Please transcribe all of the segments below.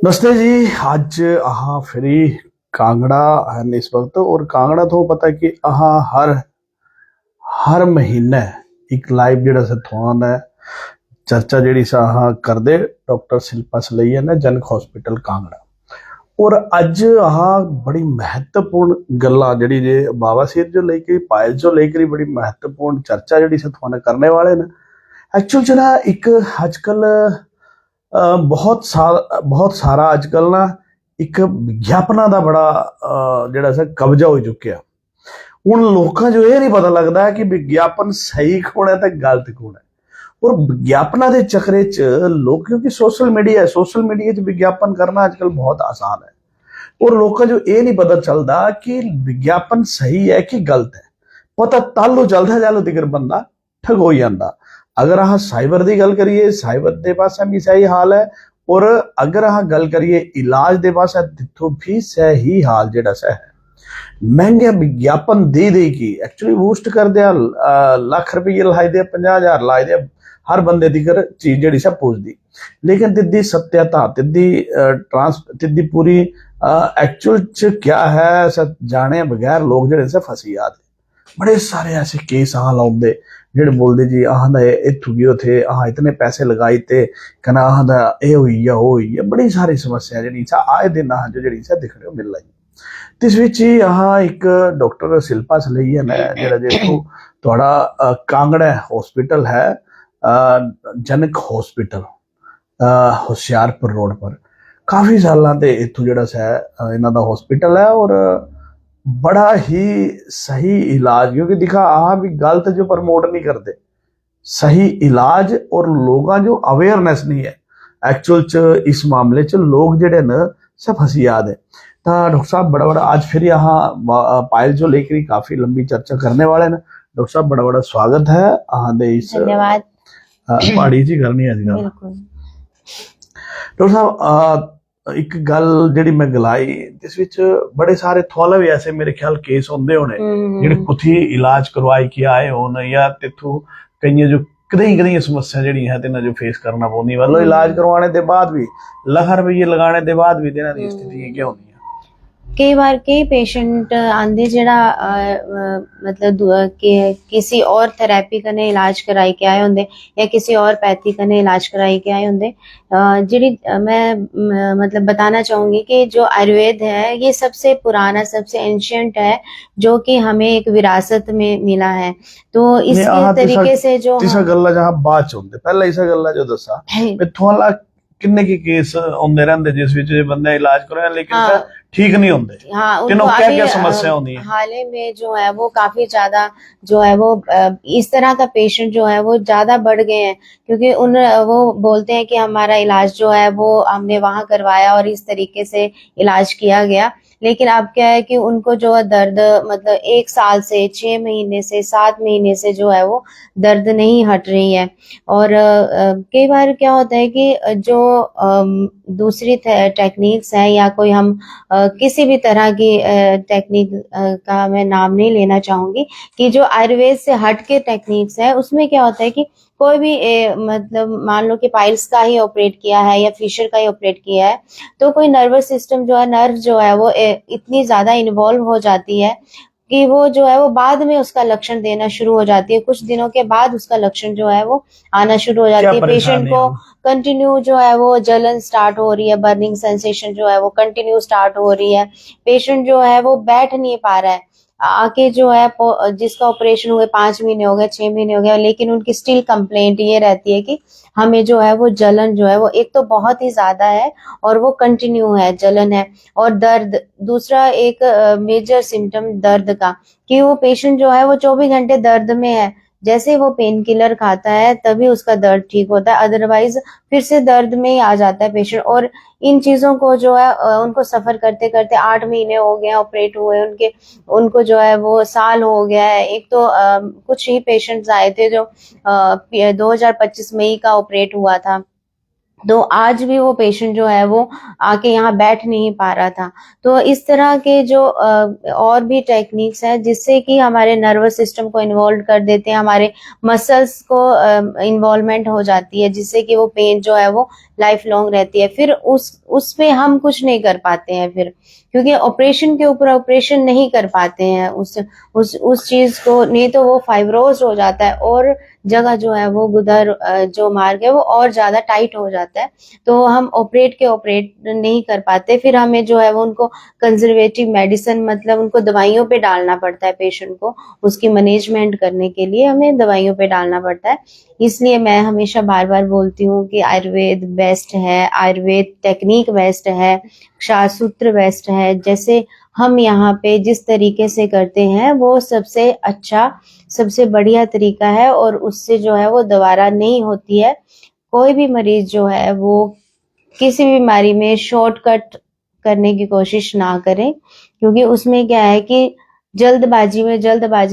नमस्ते जी। ਅੱਜ ਆਹ ਫਰੀ ਕਾਂਗੜਾ ਹਨ ਇਸ ਵਕਤ ਔਰ ਕਾਂਗੜਾ ਤੋਂ ਪਤਾ ਕਿ ਆਹ ਹਰ ਮਹੀਨੇ ਇੱਕ ਲਾਈਵ ਜਿਹੜਾ ਸਥਾਨ ਆਉਂਦਾ ਚਰਚਾ ਜਿਹੜੀ ਸਾਹ ਕਰਦੇ ਡਾਕਟਰ शिल्पा सलैया ने जनक हॉस्पिटल कांगड़ा। और ਅੱਜ ਆਹ बड़ी महत्वपूर्ण गल्ला ਜਿਹੜੀ जे बाबा सीर जो लेके पायल जो लेकर बड़ी महत्वपूर्ण चर्चा ਜਿਹੜੀ सथवान करने वाले ने एक्चुअल ਜਿਹੜਾ ਇੱਕ ਅੱਜਕੱਲ ਬਹੁਤ ਸਾਰਾ ਅੱਜਕੱਲ ਨਾ ਇੱਕ ਵਿਗਿਆਪਨਾਂ ਦਾ ਬੜਾ ਜਿਹੜਾ सा ਕਬਜ਼ਾ ਹੋ ਚੁੱਕਿਆ। ਹੁਣ ਲੋਕਾਂ ਜੋ ਇਹ ਨਹੀਂ ਪਤਾ ਲੱਗਦਾ ਕਿ ਵਿਗਿਆਪਨ ਸਹੀ ਕੌਣ ਹੈ ਤੇ ਗਲਤ ਕੌਣ ਹੈ। और विज्ञापना के चक्करे च लोग क्योंकि सोशल मीडिया च विज्ञापन करना आजकल बहुत आसान है और लोगों जो ये नहीं पता चलता कि विज्ञापन सही है कि गलत है। पता तालू चलता जालो दिगर बंदा ठग हो जाता। अगर आह साइबर की गल करिए साइबर के पास भी सही हाल है और अगर आह गल करिए इलाज के पास तिथों भी सही हाल जड़ा सा है। महंगे विज्ञापन दे की एक्चुअली बूस्ट कर दिया लाख रुपये लाई दे 50,000 लाई दे हर बंदे दी चीज जी सब पूछती लेकिन तिद्दी सत्यता तिद्दी पूरी एक्चुअल च क्या है सब जाने बगैर लोग जड़े से फसी जाते। बड़े सारे ऐसे केस आह लाउंदे जेड़े बोलते जी आह इत्थू गए थे आह इतने पैसे लगाई ते कहना आह दा ये हुई है वो हुई है। बड़ी सारी समस्या जी आए दिन आह जो जी देखने को मिल रही। इस विच ही आह एक डॉक्टर शिल्पा सलैया ने जेड़ा जो थोड़ा कांगड़ा हॉस्पिटल है जनक हॉस्पिटल हुशियारपुर रोड पर काफ़ी सालों से इतों जोड़ा सा इन्हों का हॉस्पिटल है और बड़ा ही सही इलाज क्योंकि दिखा आह भी गलत जो प्रमोट नहीं करते सही इलाज और लोगों जो अवेयरनेस नहीं है एक्चुअल च इस मामले च लोग जेडे न सब फसी याद है। तो डॉक्टर साहब बड़ा आज फिर यहाँ पायल जो लेकर काफ़ी लंबी चर्चा करने वाले हैं। डॉक्टर साहब बड़ा स्वागत है इस धन्यवाद। पहाड़ी जी करनी है डॉक्टर साहब एक गल जेडी मैं गलाई जिस विच बड़े सारे थोले भी ऐसे मेरे ख्याल केस होंदे होने जेडे कुथी इलाज करवाई के आए होन या तिथों कई जो कई समस्या जेडी है तिन्हां जो फेस करना पौंदी मतलब इलाज करवाने के बाद भी लाख रुपये लगाने के बाद भी तिन्हां दी स्थिति क्या होंदी है। कई बार कई पेशेंट आंदे जड़ा मतलब किसी और थेरेपी कने इलाज कराई के आए होंदे या किसी और पैथी कने इलाज कराई के आए होंदे। जेड़ी मैं मतलब बताना चाहूंगी कि जो आयुर्वेद है ये सबसे पुराना सबसे एंशियंट है जो कि हमें एक विरासत में मिला है। तो इसके तरीके से जो गल्ला जहां बाद च होंदे पहले इस गल्ला जो दसा थोड़ा किन्ने की केस आंदे रहंदे जिस विच बंदा इलाज कराया लेकिन ठीक नहीं होंगे। हाँ, उनको क्या समस्या होती है हाल में जो है वो काफी ज्यादा जो है वो इस तरह का पेशेंट जो है वो ज्यादा बढ़ गए हैं क्योंकि वो बोलते हैं कि हमारा इलाज जो है वो हमने वहां करवाया और इस तरीके से इलाज किया गया। लेकिन अब क्या है कि उनको जो है दर्द मतलब 1 साल से 6 महीने से 7 महीने से जो है वो दर्द नहीं हट रही है। और कई बार क्या होता है कि जो दूसरी टेक्निक्स है या कोई हम किसी भी तरह की टेक्निक का मैं नाम नहीं लेना चाहूंगी कि जो आयुर्वेद से हट के टेक्निक्स है उसमें क्या होता है कि कोई भी मतलब मान लो कि पाइल्स का ही ऑपरेट किया है या फिशर का ही ऑपरेट किया है तो कोई नर्वस सिस्टम जो है नर्व जो है वो इतनी ज्यादा इन्वॉल्व हो जाती है कि वो जो है वो बाद में उसका लक्षण देना शुरू हो जाती है। कुछ दिनों के बाद उसका लक्षण जो है वो आना शुरू हो जाती है। पेशेंट को कंटिन्यू जो है वो जलन स्टार्ट हो रही है बर्निंग सेंसेशन जो है वो कंटिन्यू स्टार्ट हो रही है। पेशेंट जो है वो बैठ नहीं पा रहा है आके जो है जिसका ऑपरेशन हुए 5 महीने हो गए 6 महीने हो गए लेकिन उनकी स्टिल कंप्लेंट ये रहती है कि हमें जो है वो जलन जो है वो एक तो बहुत ही ज्यादा है और वो कंटिन्यू है जलन है और दर्द दूसरा एक मेजर सिम्टम दर्द का कि वो पेशेंट जो है वो 24 घंटे दर्द में है। जैसे वो पेन किलर खाता है तभी उसका दर्द ठीक होता है अदरवाइज फिर से दर्द में ही आ जाता है पेशेंट। और इन चीजों को जो है उनको सफर करते करते 8 महीने हो गए ऑपरेट हुए उनको जो है वो साल हो गया है। एक तो कुछ ही पेशेंट्स आए थे जो 2025 मई का ऑपरेट हुआ था तो आज भी वो पेशेंट जो है वो आके यहाँ बैठ नहीं पा रहा था। तो इस तरह के जो और भी टेक्निक्स हैं जिससे कि हमारे नर्वस सिस्टम को इन्वॉल्व कर देते हैं, हमारे मसल्स को इन्वॉल्वमेंट हो जाती है, जिससे कि वो पेन जो है वो लाइफ लॉन्ग रहती है। फिर उस पे हम कुछ नहीं कर पाते हैं फिर, क्योंकि ऑपरेशन के ऊपर ऑपरेशन नहीं कर पाते हैं उस चीज को, नहीं तो वो फाइब्रोज हो जाता है और जगह जो है वो गुदर जो मार्ग है वो और ज्यादा टाइट हो जाता है। तो हम ऑपरेट नहीं कर पाते, फिर हमें जो है वो उनको कंजर्वेटिव मेडिसिन, मतलब उनको दवाइयों पे डालना पड़ता है पेशेंट को, उसकी मैनेजमेंट करने के लिए हमें दवाइयों पे डालना पड़ता है। इसलिए मैं हमेशा बार बार बोलती हूँ कि आयुर्वेद बेस्ट है, आयुर्वेद टेक्निक बेस्ट है, क्षारसूत्र बेस्ट है। जैसे हम यहाँ पे जिस तरीके से करते हैं वो सबसे अच्छा, सबसे बढ़िया तरीका है, और उससे जो है वो दोबारा नहीं होती है। कोई भी मरीज जो है वो किसी भी बीमारी में शॉर्टकट करने की कोशिश ना करें, क्योंकि उसमें क्या है कि जल्दबाजी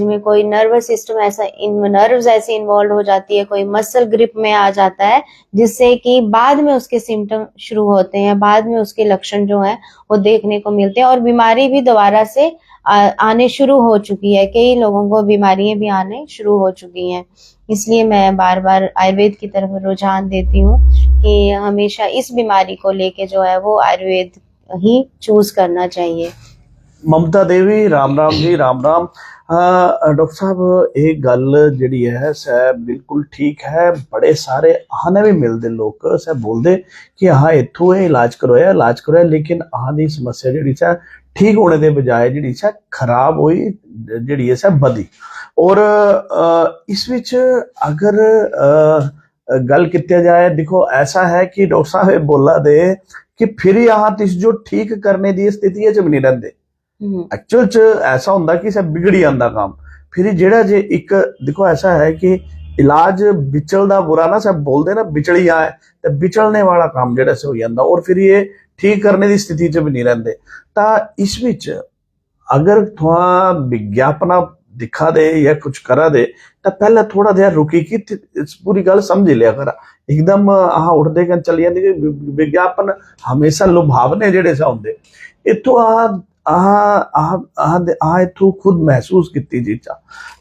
में कोई नर्वस सिस्टम ऐसा, नर्व्स ऐसे इन्वॉल्व हो जाती है, कोई मसल ग्रिप में आ जाता है, जिससे कि बाद में उसके सिम्टम शुरू होते हैं, बाद में उसके लक्षण जो हैं वो देखने को मिलते हैं, और बीमारी भी दोबारा से आने शुरू हो चुकी है। कई लोगों को बीमारियां भी आने शुरू हो चुकी हैं। इसलिए मैं बार बार आयुर्वेद की तरफ रुझान देती हूँ कि हमेशा इस बीमारी को लेके जो है वो आयुर्वेद ही चूज करना चाहिए। ममता देवी, राम राम जी, राम राम। डॉक्टर साहब एक गल जिहड़ी है सै बिल्कुल ठीक है, बड़े सारे आने भी मिलते लोग सै बोलते कि हाँ इत्थों इलाज करवाया, लेकिन आह दी समस्या जिहड़ी सै ठीक होने के बजाय जिहड़ी सै खराब हुई, जिहड़ी है सै बधी। और इस विच अगर गल किया जाए, देखो ऐसा है कि डॉक्टर साहब ये बोला दे कि फिर यहाँ तिस जो ठीक करने की स्थिति च भी नहीं रहते। एक्चुअल च ऐसा होंदा कि सब बिगड़ जाता काम। फिर जेड़ा जे एक देखो ऐसा है कि इलाज बिचलदा बुरा ना, सब बोलते ना बिचड़िया है, तो बिचलने वाला काम जेड़ा से हो जाता, और फिर ये ठीक करने की स्थिति च भी नहीं रहते। ता इस विच अगर थोड़ा विज्ञापना दिखा दे या कुछ करा दे, तो पहले थोड़ा देर रुकी कि पूरी गल समझ लिया करा। एकदम हाँ उठते कन चली जाती कि विज्ञापन हमेशा लुभावने जेड़े सा होंदे। इत्थों इत्थों खुद महसूस की चीज़ा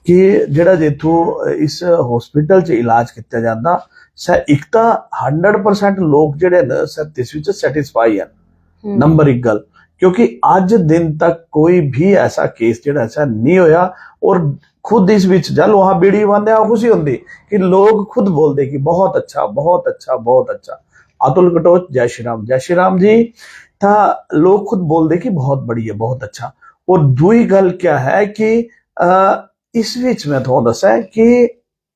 कि जेड़ा जिथों इस हॉस्पिटल च इलाज किया जाता सर, एक तो 100% लोग जेड़े न सर इस विच सैटिस्फाई है। नंबर एक गल, क्योंकि अज दिन तक कोई भी ऐसा केस जेड़ा ऐसा नहीं होया, और खुद इस विच जल वहां बीड़ी बंदे खुशी होंदी कि लोग खुद बोलते कि बहुत अच्छा बहुत अच्छा बहुत अच्छा। अतुल कटोच, जय श्री राम जी। था लोग खुद बोलते कि बहुत बढ़िया बहुत अच्छा। और दूई गल क्या है कि इस विच मैं थोड़ा दसा कि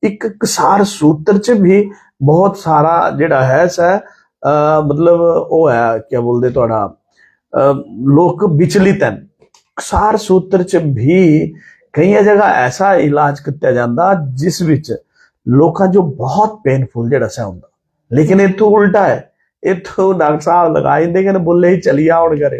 एक कसार सूत्र च भी बहुत सारा जेड़ा है सै मतलब वो है क्या बोलते थोड़ा लोग विचलित हैं। कसार सूत्र च भी कई जगह ऐसा इलाज किया जाता जिस विच लोगों जो बहुत पेनफुल जेड़ा सा होंदा, लेकिन इत्थों उल्टा है। इत्थों डॉक्टर साहब लगा देंगे कहने बोले ही चली आओ करे,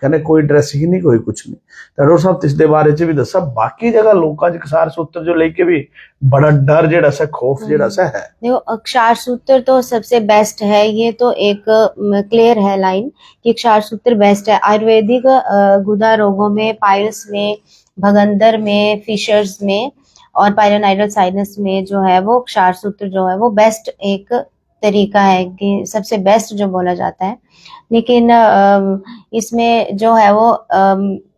कहने कोई ड्रेसिंग नहीं कोई कुछ नहीं। तो डॉक्टर साहब इसके बारे च भी दसा, बाकी जगह लोगों च कसार सूत्र जो लेके भी बड़ा डर जेड़ा सा खौफ जेड़ा सा है। देखो क्षार सूत्र तो सबसे बेस्ट है, ये तो एक क्लियर है लाइन कि क्षार सूत्र बेस्ट है। आयुर्वेदिक गुदा रोगों में, पाइल्स में, भगंदर में, फिशर्स में और पायलोनाइडल साइनस में जो है वो क्षार सूत्र जो है वो बेस्ट एक तरीका है, कि सबसे बेस्ट जो बोला जाता है। लेकिन इसमें जो है वो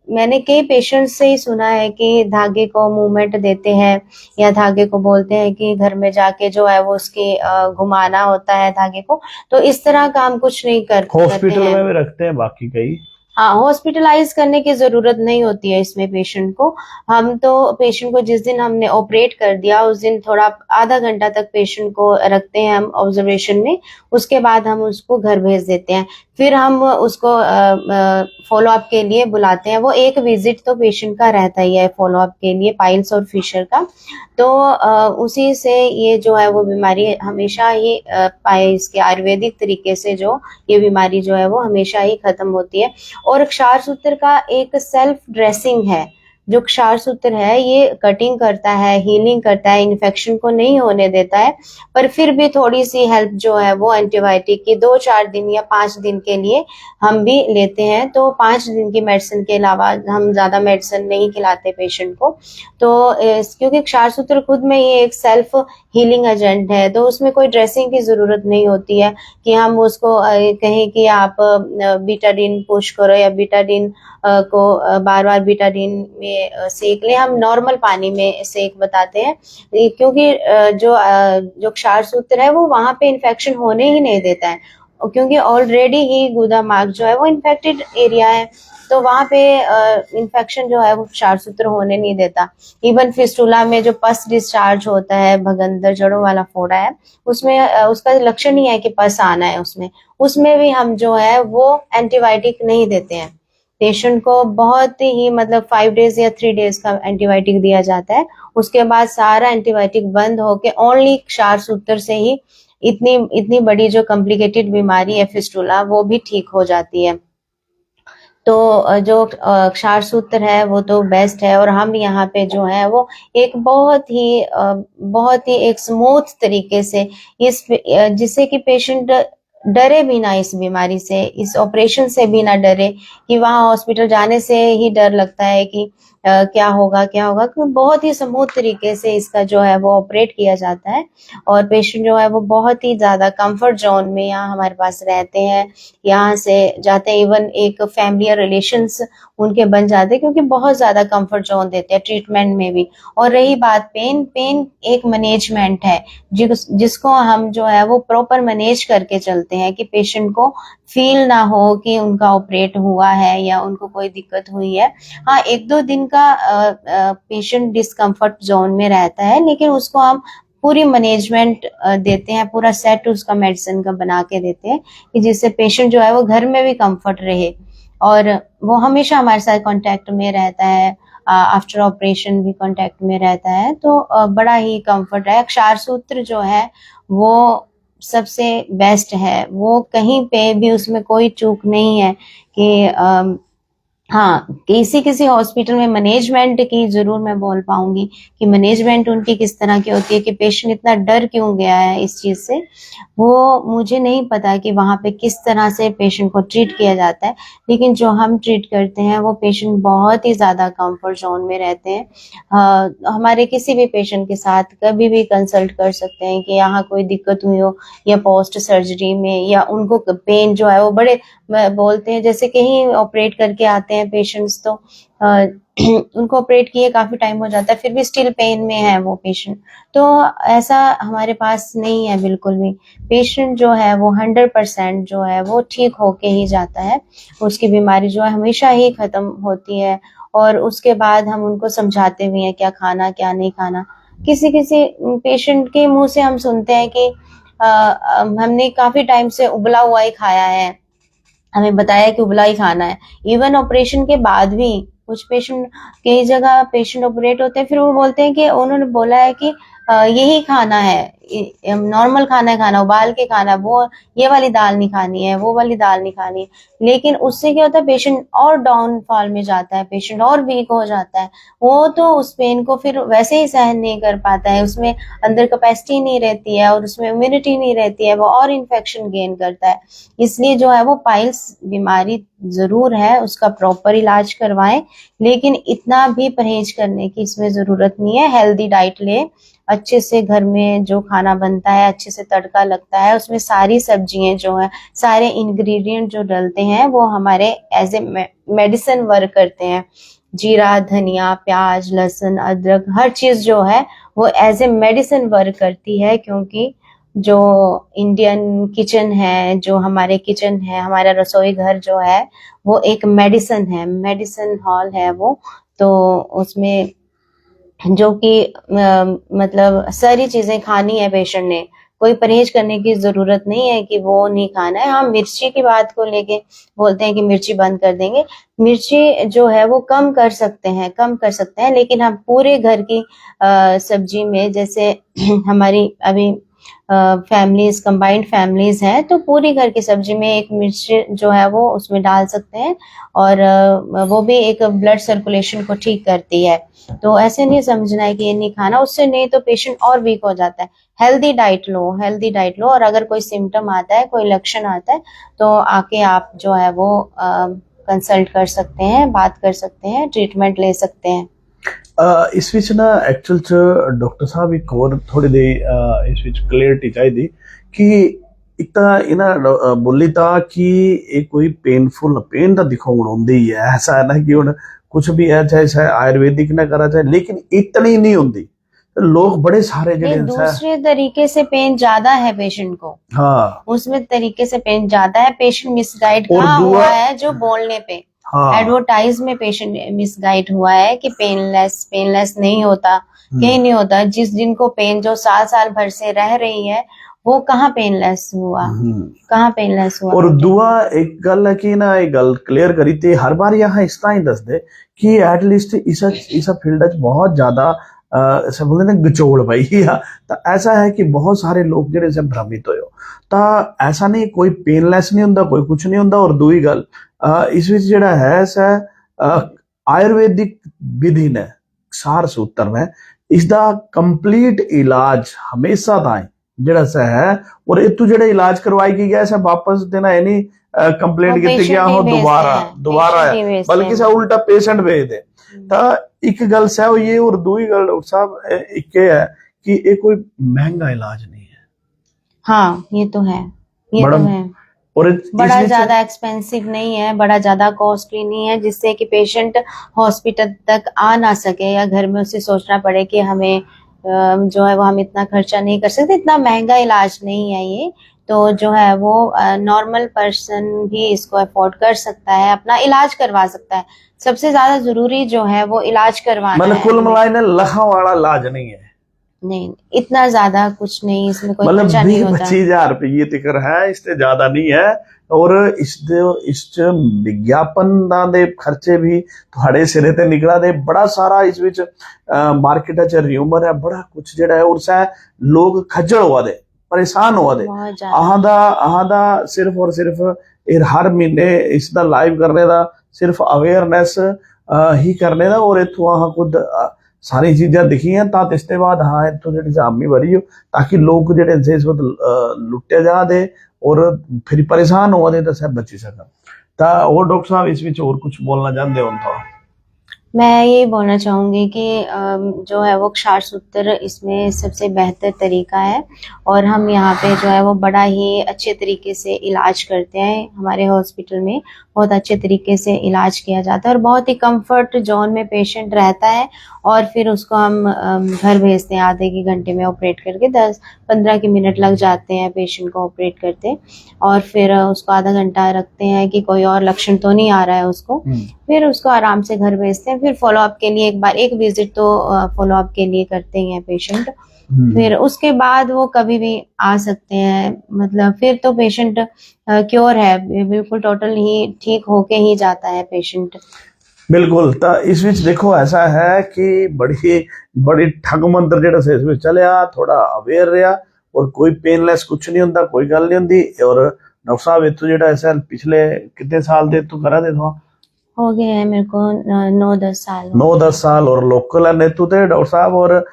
मैंने कई पेशेंट्स से ही सुना है कि धागे को मूवमेंट देते हैं, या धागे को बोलते हैं कि घर में जाके जो है वो उसकी घुमाना होता है धागे को, तो इस तरह का हम कुछ नहीं करते। हॉस्पिटल में भी रखते हैं बाकी कई। हाँ, हॉस्पिटलाइज करने की जरूरत नहीं होती है इसमें पेशेंट को। हम तो पेशेंट को जिस दिन हमने ऑपरेट कर दिया उस दिन थोड़ा आधा घंटा तक पेशेंट को रखते हैं हम ऑब्जर्वेशन में, उसके बाद हम उसको घर भेज देते हैं। फिर हम उसको फॉलो अप के लिए बुलाते हैं। वो एक विजिट तो पेशेंट का रहता ही है फॉलो अप के लिए, पाइल्स और फिशर का। तो उसी से ये जो है वो बीमारी हमेशा ही इसके आयुर्वेदिक तरीके से जो ये बीमारी जो है वो हमेशा ही खत्म होती है। और क्षार सूत्र का एक सेल्फ ड्रेसिंग है, जो क्षार सूत्र है ये कटिंग करता है, हीलिंग करता है, इन्फेक्शन को नहीं होने देता है, पर फिर भी थोड़ी सी हेल्प जो है वो एंटीबायोटिक की 2-4 दिन या 5 दिन के लिए हम भी लेते हैं। तो 5 दिन की मेडिसिन के अलावा हम ज्यादा मेडिसिन नहीं खिलाते पेशेंट को। तो क्योंकि क्षार सूत्र खुद में ये एक सेल्फ हीलिंग एजेंट है, तो उसमें कोई ड्रेसिंग की जरूरत नहीं होती है कि हम उसको कहें कि आप बीटाडीन पुश करो या बीटाडीन को बार बार बीटाडीन में सेक लें। हम नॉर्मल पानी में सेक बताते हैं, क्योंकि जो क्षार सूत्र है वो वहां पे इन्फेक्शन होने ही नहीं देता है, क्योंकि ऑलरेडी ही गुदा मार्ग जो है वो इन्फेक्टेड एरिया है, तो वहां पे इन्फेक्शन जो है वो क्षार सूत्र होने नहीं देता। इवन फिस्टुला में जो पस डिस्चार्ज होता है, भगंदर जड़ों वाला फोड़ा है, उसमें उसका लक्षण ही है कि पस आना है, उसमें भी हम जो है वो एंटीबायोटिक नहीं देते हैं। पेशेंट को बहुत ही मतलब 5 डेज या 3 डेज का एंटीबायोटिक दिया जाता है, उसके बाद सारा एंटीबायोटिक बंद होके ओनली क्षार सूत्र से ही इतनी इतनी बड़ी जो कॉम्प्लिकेटेड बीमारी है फिस्टुला, वो भी ठीक हो जाती है। तो जो क्षार सूत्र है वो तो बेस्ट है, और हम यहाँ पे जो है वो एक बहुत ही एक स्मूथ तरीके से जिससे कि पेशेंट डरे भी ना इस बीमारी से, इस ऑपरेशन से भी ना डरे, कि वहां हॉस्पिटल जाने से ही डर लगता है कि क्या होगा क्या होगा। क्योंकि बहुत ही स्मूथ तरीके से इसका जो है वो ऑपरेट किया जाता है, और पेशेंट जो है वो बहुत ही ज्यादा कंफर्ट जोन में यहाँ हमारे पास रहते हैं, यहाँ से जाते हैं, इवन एक फैमिली रिलेशंस उनके बन जाते हैं, क्योंकि बहुत ज्यादा कंफर्ट जोन देते हैं ट्रीटमेंट में भी। और रही बात पेन एक मैनेजमेंट है जिसको हम जो है वो प्रॉपर मैनेज करके चलते हैं, कि पेशेंट को फील ना हो कि उनका ऑपरेट हुआ है या उनको कोई दिक्कत हुई है। हाँ, 1-2 दिन का पेशेंट डिस्कम्फर्ट जोन में रहता है, लेकिन उसको हम पूरी मैनेजमेंट देते हैं, पूरा सेट उसका मेडिसिन का बना के देते हैं, कि जिससे पेशेंट जो है वो घर में भी कंफर्ट रहे, और वो हमेशा हमारे साथ कांटेक्ट में रहता है, आफ्टर ऑपरेशन भी कांटेक्ट में रहता है। तो बड़ा ही कंफर्ट है। क्षार सूत्र जो है वो सबसे बेस्ट है, वो कहीं पे भी उसमें कोई चूक नहीं है कि हाँ, किसी हॉस्पिटल में मैनेजमेंट की जरूर मैं बोल पाऊंगी कि मैनेजमेंट उनकी किस तरह की होती है, कि पेशेंट इतना डर क्यों गया है इस चीज से, वो मुझे नहीं पता कि वहां पे किस तरह से पेशेंट को ट्रीट किया जाता है। लेकिन जो हम ट्रीट करते हैं वो पेशेंट बहुत ही ज्यादा कंफर्ट जोन में रहते हैं। हमारे किसी भी पेशेंट के साथ कभी भी कंसल्ट कर सकते हैं कि यहाँ कोई दिक्कत हुई हो, या पोस्ट सर्जरी में, या उनको पेन जो है वो बड़े बोलते हैं, जैसे कहीं ऑपरेट करके आते हैं पेशेंट्स, तो उनको ऑपरेट किए काफी टाइम हो जाता है, फिर भी स्टिल पेन में है वो पेशेंट। तो ऐसा हमारे पास नहीं है बिल्कुल भी। पेशेंट जो है वो 100% जो है वो ठीक होके ही जाता है, उसकी बीमारी जो है हमेशा ही खत्म होती है, और उसके बाद हम उनको समझाते भी हैं क्या खाना क्या नहीं खाना। किसी किसी पेशेंट के मुंह से हम सुनते हैं कि हमने काफी टाइम से उबला हुआ ही खाया है, हमें बताया कि उबला ही खाना है। इवन ऑपरेशन के बाद भी कुछ पेशेंट, कई जगह पेशेंट ऑपरेट होते हैं, फिर वो बोलते हैं कि उन्होंने बोला है कि यही खाना है, नॉर्मल खाना है, खाना उबाल के खाना, वो ये वाली दाल नहीं खानी है, वो वाली दाल नहीं खानी है। लेकिन उससे क्या होता है, पेशेंट और डाउनफॉल में जाता है, पेशेंट और वीक हो जाता है। वो तो उस पेन को फिर वैसे ही सहन नहीं कर पाता है, उसमें अंदर कैपेसिटी नहीं रहती है, और उसमें इम्यूनिटी नहीं रहती है, वो और इन्फेक्शन गेन करता है। इसलिए जो है वो पाइल्स बीमारी जरूर है, उसका प्रॉपर इलाज करवाएं, लेकिन इतना भी परहेज करने की इसमें जरूरत नहीं है। हेल्दी डाइट ले, अच्छे से घर में जो खाना बनता है अच्छे से तड़का लगता है, उसमें सारी सब्जियां जो है, सारे इंग्रेडिएंट जो डलते हैं वो हमारे एज ए मेडिसिन वर्क करते हैं। जीरा, धनिया, प्याज, लहसुन, अदरक, हर चीज जो है वो एज ए मेडिसिन वर्क करती है, क्योंकि जो इंडियन किचन है, जो हमारे किचन है, हमारा रसोई घर जो है वो एक मेडिसिन है, मेडिसिन हॉल है वो। तो उसमें जो कि मतलब सारी चीजें खानी है पेशेंट ने, कोई परहेज करने की जरूरत नहीं है कि वो नहीं खाना है। हम मिर्ची की बात को लेके बोलते हैं कि मिर्ची बंद कर देंगे, मिर्ची जो है वो कम कर सकते हैं, लेकिन हम पूरे घर की सब्जी में, जैसे हमारी अभी फैमिलीज, कंबाइंड फैमिलीज हैं, तो पूरी घर की सब्जी में एक मिर्च जो है वो उसमें डाल सकते हैं, और वो भी एक ब्लड सर्कुलेशन को ठीक करती है। तो ऐसे नहीं समझना है कि ये नहीं खाना, उससे नहीं तो पेशेंट और वीक हो जाता है। हेल्दी डाइट लो, हेल्दी डाइट लो, और अगर कोई सिम्टम आता है, कोई लक्षण आता है, तो आके आप जो है वो कंसल्ट कर सकते हैं, बात कर सकते हैं, ट्रीटमेंट ले सकते हैं। ਇਸ ਵਿੱਚ ਨਾ ਐਕਚੁਅਲ ਚ ਡਾਕਟਰ ਸਾਹਿਬ ਇੱਕ ਹੋਰ ਥੋੜੀ ਦੇ ਇਸ ਵਿੱਚ ਕਲੀਅਰਟੀ ਚਾਹੀਦੀ ਕਿ ਇੱਕ ਤਾਂ ਇਹਨਾਂ ਬੋਲੀ ਤਾਂ ਕਿ ਇਹ ਕੋਈ पेन ਦਾ दिखाउण ਹੁੰਦੀ है, ऐसा है ना कि ਹੁਣ कुछ भी है चाहे आयुर्वेदिक ना करा चाहे, लेकिन इतनी नहीं होती। लोग बड़े सारे नहीं, दूसरे तरीके से पेन ज्यादा है पेशेंट को, हाँ उसमें तरीके से पेन ज्यादा है। पेशेंट मिसगाइड और कहाँ दुआ- हुआ है, जो बोलने पे हाँ एडवर्टाइज में पेशेंट मिसगाइड हुआ है कि पेनलेस नहीं होता, कहीं नहीं होता। जिनको पेन जो साल भर से रह रही है, वो कहाँ पेनलेस हुआ, कहाँ पेनलेस हुआ। और दुआ एक गल है कि ना एक गल क्लियर करी ते हर बार यहाँ इस तरह ही दस दे कि एटलीस्ट इस फील्ड च बहुत ज्यादा ऐसा बोलते ना गचोड़ पई है। तो ऐसा है कि बहुत सारे लोग जेडे से भ्रमित होयो, तो ऐसा नहीं कोई पेनलेस नहीं हुंदा, कोई कुछ नहीं हुंदा। और दूई गल इस विच जेड़ा है सा आयुर्वेदिक विधि ने सार सूत्र में इसका कंप्लीट इलाज हमेशा ताई जेड़ा सा है, और इतू जेड़ा इलाज करवाई की गया ऐसा वापस देना है नहीं कंप्लेंट की गया हो दोबारा है, बल्कि सा उल्टा पेशेंट भेज दे। तो एक गल सा ये, और दूई गल डॉक्टर साहब एक है कि ये कोई महंगा इलाज नहीं है। हाँ ये तो है, ये तो है। और बड़ा ज्यादा एक्सपेंसिव नहीं है, बड़ा ज्यादा कॉस्टली नहीं है, जिससे कि पेशेंट हॉस्पिटल तक आ ना सके या घर में उसे सोचना पड़े कि हमें जो है वो हम इतना खर्चा नहीं कर सकते। इतना महंगा इलाज नहीं है ये, तो जो है वो नॉर्मल पर्सन भी इसको अफोर्ड कर सकता है, अपना इलाज करवा सकता है। सबसे ज्यादा जरूरी जो है वो इलाज करवाना है। कुल मिलाए ने लखा वाला इलाज नहीं है, नहीं इतना ज्यादा कुछ नहीं, इसमें कोई मतलब खर्चा नहीं होता। 20-25 रुपये तिकर है, इससे ज्यादा नहीं है। और इस विज्ञापन दे खर्चे भी थोड़े सिरे ते निकला दे, बड़ा सारा इस विच मार्केट च र्यूमर है, बड़ा कुछ जेड़ा है उस लोग खज्जल हुआ दे, परेशान हुआ दे। आहादा सिर्फ और सिर्फ हर महीने इसका लाइव करने दा सिर्फ अवेयरनेस ही करने दा, और इथों आह खुद सारी चीजें दिखी हैं। ता इसके बाद हाँ इतों जी जामी भरी हो, ताकि लोग जेडे इस वक्त लुटे जा दे और फिर परेशान हो दे, तो सब बची सकन। ता और डॉक्टर साहब इस विच और कुछ बोलना चाहते हो तो? मैं ये बोलना चाहूंगी कि जो है वो क्षार सूत्र इसमें सबसे बेहतर तरीका है, और हम यहाँ पे जो है वो बड़ा ही अच्छे तरीके से इलाज करते हैं। हमारे हॉस्पिटल में बहुत अच्छे तरीके से इलाज किया जाता है, और बहुत ही कंफर्ट जोन में पेशेंट रहता है, और फिर उसको हम घर भेजते हैं। आधे के घंटे में ऑपरेट करके 10-15 के मिनट लग जाते हैं पेशेंट को ऑपरेट करते, और फिर उसको आधा घंटा रखते हैं कि कोई और लक्षण तो नहीं आ रहा है उसको, फिर उसको आराम से घर भेजते हैं। फिर फॉलोअप के लिए एक विजिट तो फॉलोअप के लिए करते ही हैं पेशेंट, फिर उसके बाद वो कभी भी आ सकते हैं। मतलब फिर तो पेशेंट क्योर है, बिल्कुल टोटल ही ठीक होके ही जाता है पेशेंट। बिल्कुल। तो इस विच देखो ऐसा है कि बड़ी ठग मंत्र जेड़ा से इसमें चलिया, थोड़ा अवेयर रहा, और कोई पेनलेस कुछ नहीं होता, कोई गल नहीं होती। और डॉक्टर साहब इतों जेड़ा ऐसा पिछले कितने साल दे तो करा दे हो गए हैं मेरे को 9-10 साल। 9-10 साल और लोकल है नेतू थे डॉक्टर साहब, और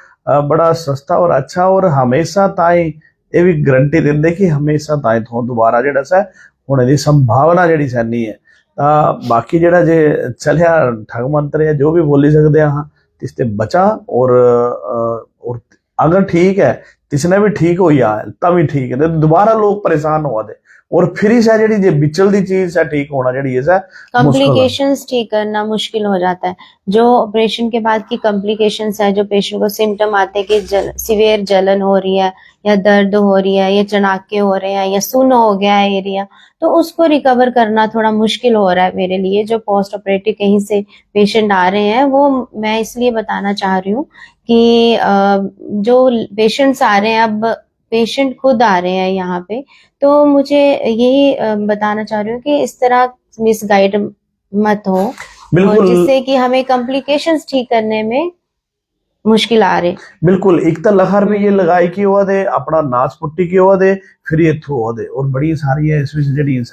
बड़ा सस्ता और अच्छा, और हमेशा ताई ये भी गारंटी देंदे कि हमेशा ताई तो दोबारा जेड़ा सा होने की संभावना जेड़ी सा नहीं है। बाकी जेड़ा जे चलिया ठग मंत्र है जो भी बोली सकते हाँ, इससे बचा। और अगर ठीक है तिसने भी ठीक हो तब ही ठीक है, दोबारा लोग परेशान हुआ दे, और फिर ही सा जेडी जे बिचल दी चीज सा ठीक होना जेडी है कॉम्प्लिकेशंस ठीक करना मुश्किल हो जाता है। जो ऑपरेशन के बाद की कॉम्प्लिकेशंस है, जो पेशेंट को सिम्टम आते हैं कि सीवियर जलन हो रही है, या दर्द हो रही है, या चनाके हो रहे हैं, या सुन्न हो गया है एरिया, तो उसको रिकवर करना थोड़ा मुश्किल हो रहा है मेरे लिए। जो पोस्ट ऑपरेटिव कहीं से पेशेंट आ रहे हैं, वो मैं इसलिए बताना चाह रही हूँ कि जो पेशेंट्स आ रहे हैं, अब पेशेंट खुद आ रहे हैं यहाँ पे, तो मुझे यही बताना चाह रही हूँ कि इस तरह मिसगाइड मत हो, और जिससे कि हमें कॉम्प्लिकेशंस ठीक करने में मुश्किल आ रही। बिल्कुल, एक तो लख रुपये लगाई की हुआ दे, अपना नाच पुट्टी की हुआ दे, फिर इत्थों हुआ दे, और बड़ी सारी है इस जड़ी है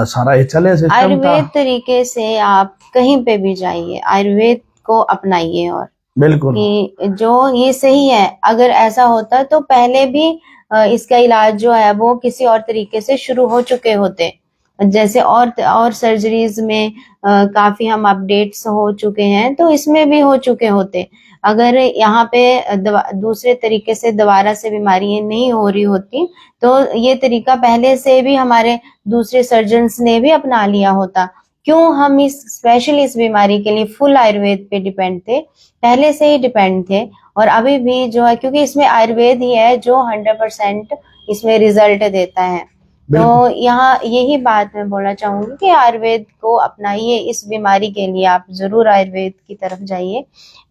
सारा ये चले सिस्टम था। आयुर्वेद तरीके से आप कहीं पे भी जाइए, आयुर्वेद को अपनाइए, और बिल्कुल कि जो ये सही है। अगर ऐसा होता तो पहले भी इसका इलाज जो है वो किसी और तरीके से शुरू हो चुके होते, जैसे और सर्जरीज में काफी हम अपडेट्स हो चुके हैं, तो इसमें भी हो चुके होते। अगर यहाँ पे दूसरे तरीके से दोबारा से बीमारी नहीं हो रही होती, तो ये तरीका पहले से भी हमारे दूसरे सर्जन्स ने भी अपना लिया होता। क्यों हम स्पेशली इस बीमारी के लिए फुल आयुर्वेद पे डिपेंड थे, पहले से ही डिपेंड थे, और अभी भी जो है, क्योंकि इसमें आयुर्वेद ही है जो 100% इसमें रिजल्ट देता है। तो यहाँ यही बात मैं बोलना चाहूंगी कि आयुर्वेद को अपनाइए, इस बीमारी के लिए आप जरूर आयुर्वेद की तरफ जाइए,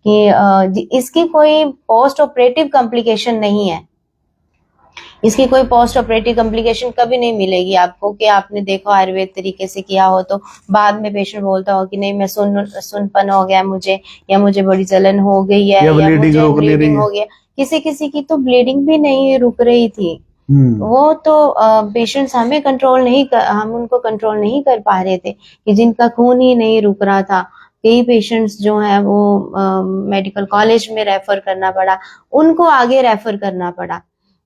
कि इसकी कोई पोस्ट ऑपरेटिव कॉम्प्लिकेशन नहीं है। इसकी कोई पोस्ट ऑपरेटिव कॉम्प्लिकेशन कभी नहीं मिलेगी आपको, कि आपने देखो आयुर्वेद तरीके से किया हो तो बाद में पेशेंट बोलता हो कि नहीं मैं सुनपन हो गया मुझे, या मुझे बड़ी जलन हो गई है, या मुझे ब्लीडिंग हो गया। किसी की तो ब्लीडिंग भी नहीं रुक रही थी, वो तो पेशेंट्स हम उनको कंट्रोल नहीं कर पा रहे थे, कि जिनका खून ही नहीं रुक रहा था। कई पेशेंट्स जो है वो मेडिकल कॉलेज में रेफर करना पड़ा, उनको आगे रेफर करना पड़ा।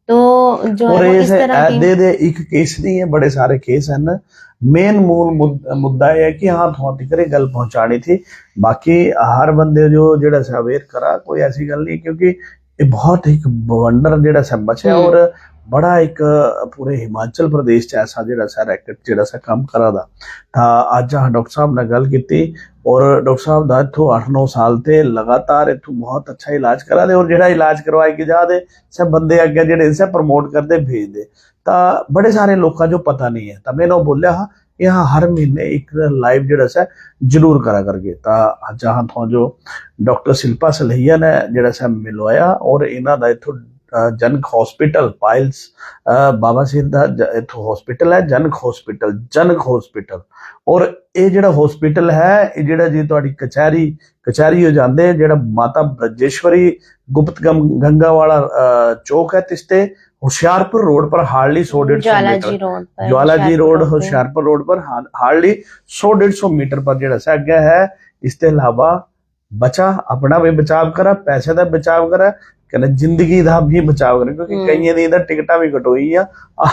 तो जो है वो इस तरह की दे एक केस नहीं है, बड़े सारे केस है ना। मेन मूल मुद्दा है कि हाँ थोड़ी करे गल पहुंचानी थी, बाकी हर बंदे जो जेड़ा सा अवेयर करा, कोई ऐसी गल नहीं, क्योंकि ये बहुत एक वंडर जेड़ा सा बचा, और बड़ा एक पूरे हिमाचल प्रदेश च ऐसा जेड़ा सा रैकेट जेड़ा सा काम करा था। अज डॉक्टर साहब ने गल की, और डॉक्टर साहब का इतों 8-9 साल ते लगातार इतों बहुत अच्छा इलाज करा दे, और जेड़ा इलाज करवाए कि जा दे सब बंदे अगे जेड़े से प्रमोट करते भेज दे। तो बड़े सारे लोगों जो पता नहीं है, तो मैंने बोलिया हाँ यहाँ हर महीने एक लाइव जेड़ा सा जरूर करा करके। जहाँ तो जो डॉक्टर शिल्पा सलहिया ने जेड़ा सा मिलवाया, और इन्हों का इतों जनक हॉस्पिटल पाइल्स बाबा सिर का इतों हॉस्पिटल है, जनक हॉस्पिटल। और ये जेड़ा हॉस्पिटल है, जेड़ा जी तुहाडी कचहरी हो जाते, जेड़ा माता ब्रजेश्वरी गुप्त गंगा वाला चौक है, तिस्ते होशियारपुर रोड पर hardly 100-150 Jwalaji road Hoshiarpur road पर हार्डली 100-150 मीटर पर जेड़ा सा अगे है। इसके अलावा बचा अपना भी बचाव करा, पैसे का बचाव करा, कहना जिंदगी का भी बचाव करें, क्योंकि कई दी इधर टिकटा भी कटोई आ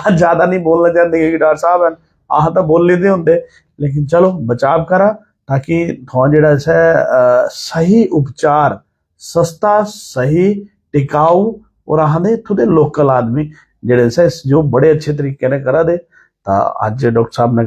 ज्यादा नहीं बोलना चाहते कि डॉक्टर साहब हैं आह तो बोल लेते होंगे, लेकिन चलो बचाव करा, ताकि थोड़ा जेड़ा सा सही उपचार, सस्ता सही टिकाऊ, और आखते इतों के लोकल आदमी जेड़े से जो बड़े अच्छे तरीके ने करा दे। अज डॉक्टर साहब ने